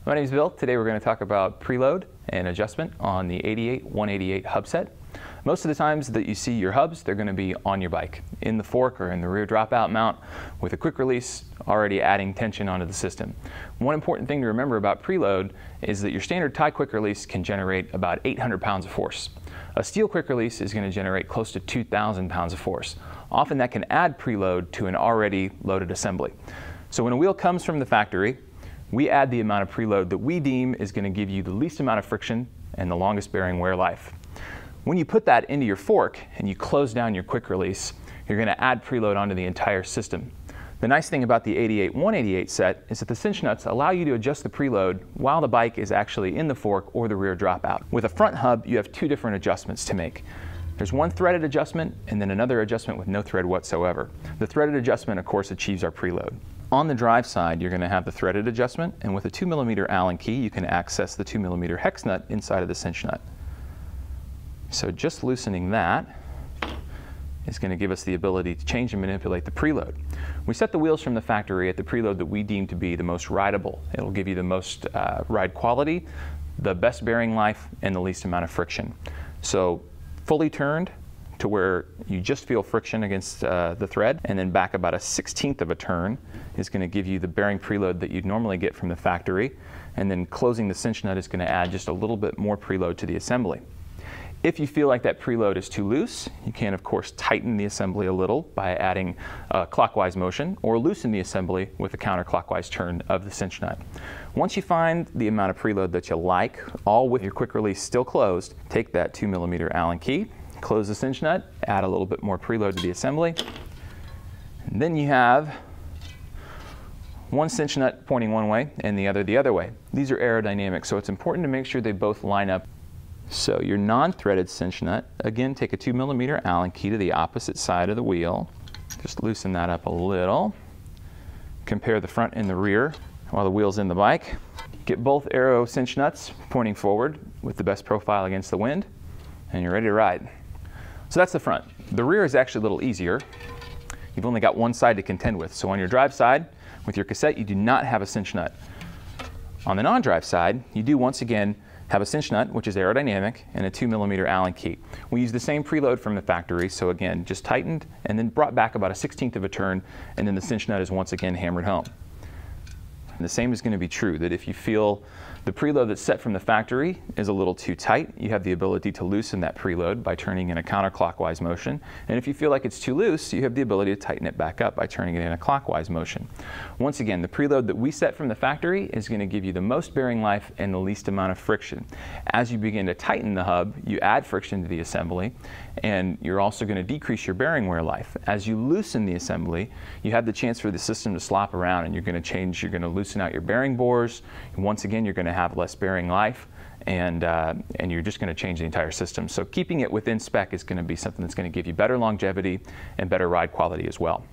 My name is Bill. Today we're going to talk about preload and adjustment on the 88-188 hub set. Most of the times that you see your hubs, they're going to be on your bike, in the fork or in the rear dropout mount with a quick release already adding tension onto the system. One important thing to remember about preload is that your standard tie quick release can generate about 800 pounds of force. A steel quick release is going to generate close to 2,000 pounds of force. Often that can add preload to an already loaded assembly. So when a wheel comes from the factory, we add the amount of preload that we deem is going to give you the least amount of friction and the longest bearing wear life. When you put that into your fork and you close down your quick release, you're going to add preload onto the entire system. The nice thing about the 88-188 set is that the cinch nuts allow you to adjust the preload while the bike is actually in the fork or the rear dropout. With a front hub, you have two different adjustments to make. There's one threaded adjustment and then another adjustment with no thread whatsoever. The threaded adjustment, of course, achieves our preload. On the drive side, you're going to have the threaded adjustment, and with a 2mm Allen key, you can access the 2mm hex nut inside of the cinch nut. So just loosening that is going to give us the ability to change and manipulate the preload. We set the wheels from the factory at the preload that we deem to be the most rideable. It'll give you the most ride quality, the best bearing life, and the least amount of friction. So fully turned to where you just feel friction against the thread, and then back about a 1/16 of a turn is going to give you the bearing preload that you'd normally get from the factory, and then closing the cinch nut is going to add just a little bit more preload to the assembly. If you feel like that preload is too loose, you can of course tighten the assembly a little by adding a clockwise motion, or loosen the assembly with a counterclockwise turn of the cinch nut. Once you find the amount of preload that you like, all with your quick release still closed, take that 2mm Allen key, close the cinch nut, add a little bit more preload to the assembly, and then you have one cinch nut pointing one way and the other way. These are aerodynamic, so it's important to make sure they both line up. So your non-threaded cinch nut, again, take a 2mm Allen key to the opposite side of the wheel. Just loosen that up a little. Compare the front and the rear while the wheel's in the bike. Get both aero cinch nuts pointing forward with the best profile against the wind, and you're ready to ride. So that's the front. The rear is actually a little easier. You've only got one side to contend with. So on your drive side, with your cassette, you do not have a cinch nut. On the non-drive side, you do once again have a cinch nut, which is aerodynamic, and a 2mm Allen key. We use the same preload from the factory, so again, just tightened and then brought back about a 1/16 of a turn, and then the cinch nut is once again hammered home. And the same is going to be true, that if you feel the preload that's set from the factory is a little too tight, you have the ability to loosen that preload by turning in a counterclockwise motion. And if you feel like it's too loose, you have the ability to tighten it back up by turning it in a clockwise motion. Once again, the preload that we set from the factory is going to give you the most bearing life and the least amount of friction. As you begin to tighten the hub, you add friction to the assembly, and you're also going to decrease your bearing wear life. As you loosen the assembly, you have the chance for the system to slop around, and you're going to loosen out your bearing bores. And once again, you're going to have less bearing life, and you're just going to change the entire system. So keeping it within spec is going to be something that's going to give you better longevity and better ride quality as well.